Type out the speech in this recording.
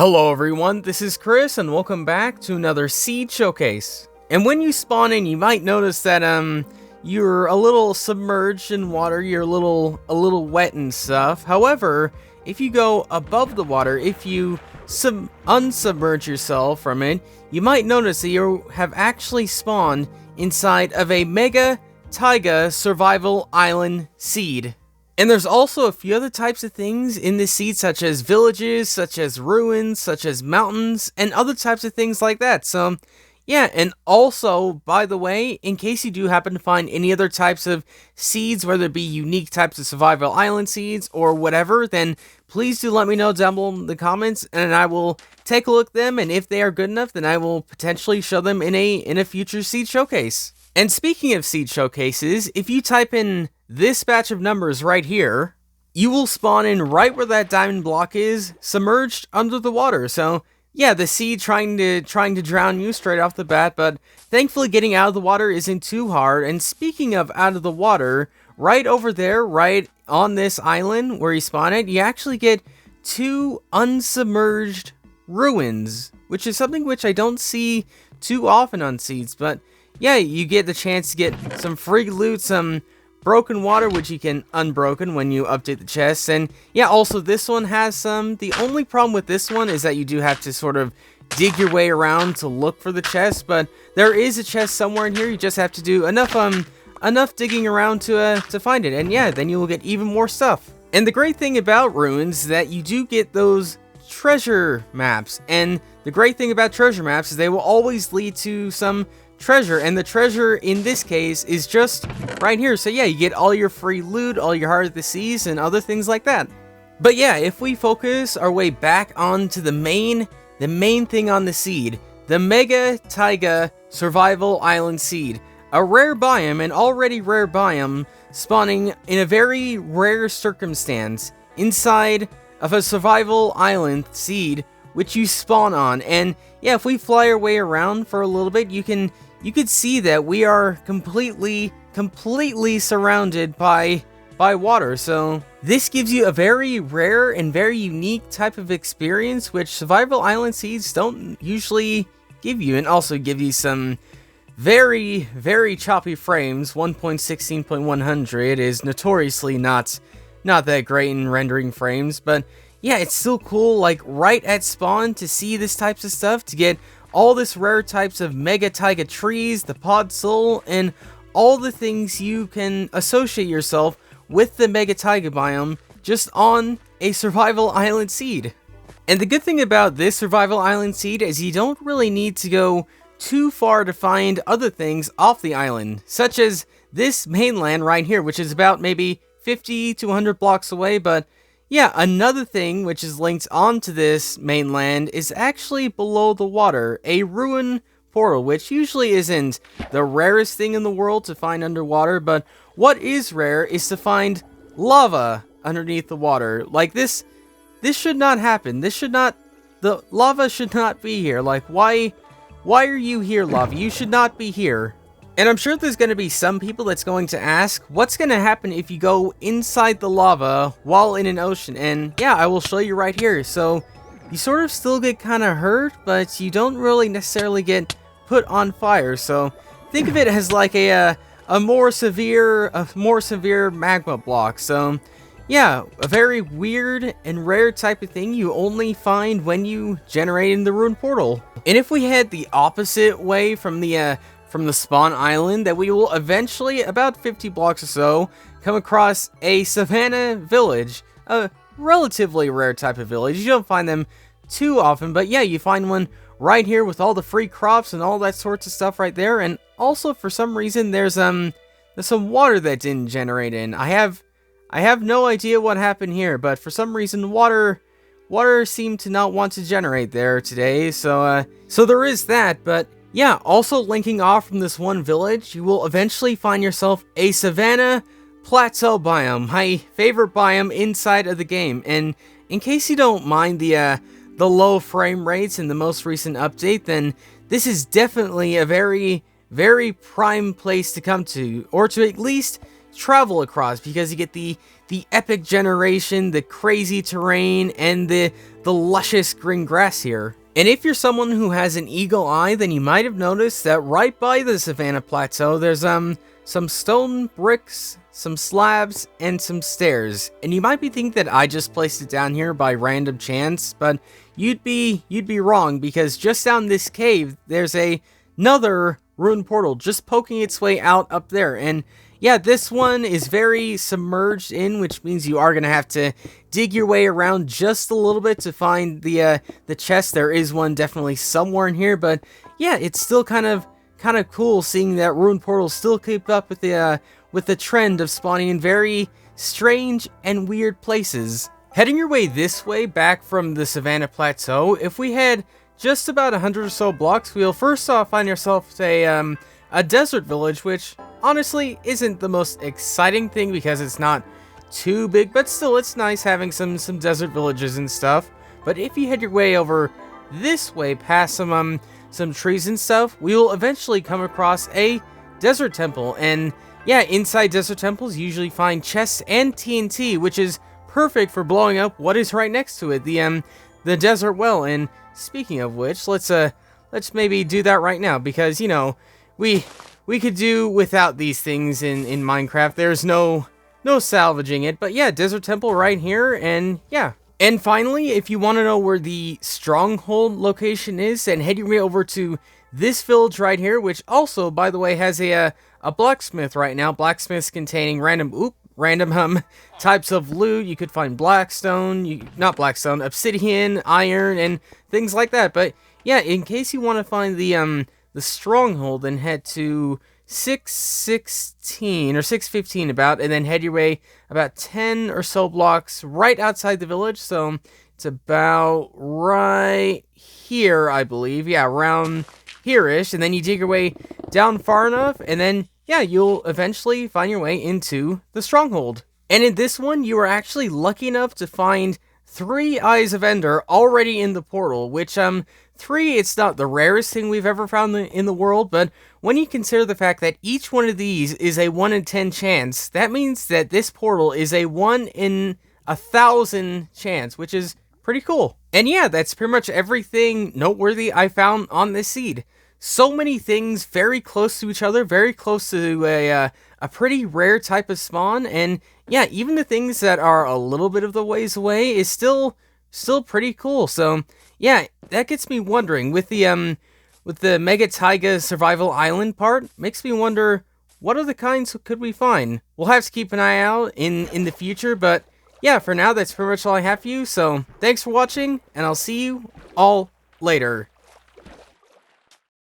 Hello everyone, this is Chris and welcome back to another seed showcase. And when you spawn in, you might notice that you're a little submerged in water, you're a little wet and stuff. However, if you go above the water, if you unsubmerge yourself from it, you might notice that you have actually spawned inside of a mega Taiga survival island seed. And there's also a few other types of things in this seed, such as villages, such as ruins, such as mountains, and other types of things like that. So, yeah, and also, by the way, in case you do happen to find any other types of seeds, whether it be unique types of survival island seeds or whatever, then please do let me know down below in the comments, and I will take a look at them, and if they are good enough, then I will potentially show them in a future seed showcase. And speaking of seed showcases, if you type in this batch of numbers right here, you will spawn in right where that diamond block is, submerged under the water. So yeah, the seed trying to drown you straight off the bat, but thankfully getting out of the water isn't too hard. And speaking of out of the water, right over there, right on this island where you spawn it, you actually get 2 unsubmerged ruins, which is something which I don't see too often on seeds, but yeah, you get the chance to get some free loot, some broken water, which you can unbroken when you update the chests. And yeah, also this one has some. The only problem with this one is that you do have to sort of dig your way around to look for the chest, but there is a chest somewhere in here. You just have to do enough digging around to find it. And yeah, then you will get even more stuff. And the great thing about ruins is that you do get those treasure maps. And the great thing about treasure maps is they will always lead to some treasure, and the treasure in this case is just right here. So yeah, you get all your free loot, all your heart of the seas, and other things like that. But yeah, if we focus our way back onto the main thing on the seed, the Mega Taiga Survival Island Seed, a rare biome, an already rare biome, spawning in a very rare circumstance inside of a survival island seed which you spawn on. And yeah, if we fly our way around for a little bit, you could see that we are completely surrounded by water. So this gives you a very rare and very unique type of experience, which survival island seeds don't usually give you, and also give you some very choppy frames. 1.16.100 is notoriously not that great in rendering frames, but yeah, it's still cool, like, right at spawn to see this types of stuff, to get all this rare types of Mega Taiga trees, the pod soul, and all the things you can associate yourself with the Mega Taiga biome just on a survival island seed. And the good thing about this survival island seed is you don't really need to go too far to find other things off the island, such as this mainland right here, which is about maybe 50 to 100 blocks away. But yeah, another thing which is linked onto this mainland is actually below the water, a ruin portal, which usually isn't the rarest thing in the world to find underwater, but what is rare is to find lava underneath the water. Like this should not happen. The lava should not be here. Like, why are you here, lava? You should not be here. And I'm sure there's going to be some people that's going to ask, what's going to happen if you go inside the lava while in an ocean? And yeah, I will show you right here. So you sort of still get kind of hurt, but you don't really necessarily get put on fire. So think of it as like a more severe magma block. So yeah, a very weird and rare type of thing you only find when you generate in the ruin portal. And if we head the opposite way from the spawn island, that we will eventually, about 50 blocks or so, come across a Savannah village, a relatively rare type of village. You don't find them too often, but yeah, you find one right here with all the free crops and all that sorts of stuff right there. And also, for some reason, there's some water that didn't generate in. I have no idea what happened here, but for some reason, water seemed to not want to generate there today. So there is that. But yeah, also linking off from this one village, you will eventually find yourself a Savannah Plateau biome, my favorite biome inside of the game. And in case you don't mind the low frame rates in the most recent update, then this is definitely a very prime place to come to, or to at least travel across, because you get the the epic generation, the crazy terrain, and the luscious green grass here. And if you're someone who has an eagle eye, then you might have noticed that right by the Savannah Plateau, there's some stone bricks, some slabs, and some stairs. And you might be thinking that I just placed it down here by random chance, but you'd be wrong, because just down this cave, there's another ruined portal just poking its way out up there. And yeah, this one is very submerged in, which means you are going to have to dig your way around just a little bit to find the chest. There is one definitely somewhere in here, but yeah, it's still kind of cool seeing that ruined portal still keep up with the trend of spawning in very strange and weird places. Heading your way this way back from the Savannah Plateau, if we head just about 100 or so blocks, we'll first off find ourselves a desert village, which honestly isn't the most exciting thing because it's not too big, but still it's nice having some desert villages and stuff. But if you head your way over this way past some trees and stuff, we will eventually come across a desert temple. And yeah, inside desert temples you usually find chests and TNT, which is perfect for blowing up what is right next to it, the desert well. And speaking of which, let's maybe do that right now, because you know, we could do without these things in Minecraft. There's no salvaging it. But yeah, desert temple right here. And yeah, and finally, if you want to know where the Stronghold location is, then head your way over to this village right here, which also, by the way, has a blacksmith right now. Blacksmiths containing random types of loot. You could find obsidian, iron, and things like that. But yeah, in case you want to find the Stronghold, then head to 616 or 615 about, and then head your way about 10 or so blocks right outside the village. So it's about right here, I believe. Yeah, around here-ish. And then you dig your way down far enough, and then yeah, you'll eventually find your way into the Stronghold. And in this one, you are actually lucky enough to find 3 Eyes of Ender already in the portal, which 3, it's not the rarest thing we've ever found in the world, but when you consider the fact that each one of these is a 1 in 10 chance, that means that this portal is a 1 in 1,000 chance, which is pretty cool. And yeah, that's pretty much everything noteworthy I found on this seed. So many things very close to each other, very close to a pretty rare type of spawn, and yeah, even the things that are a little bit of the ways away is still pretty cool. So yeah, that gets me wondering with the Mega Taiga Survival Island part, makes me wonder what other kinds could we find. We'll have to keep an eye out in the future, but yeah, for now that's pretty much all I have for you. So thanks for watching, and I'll see you all later.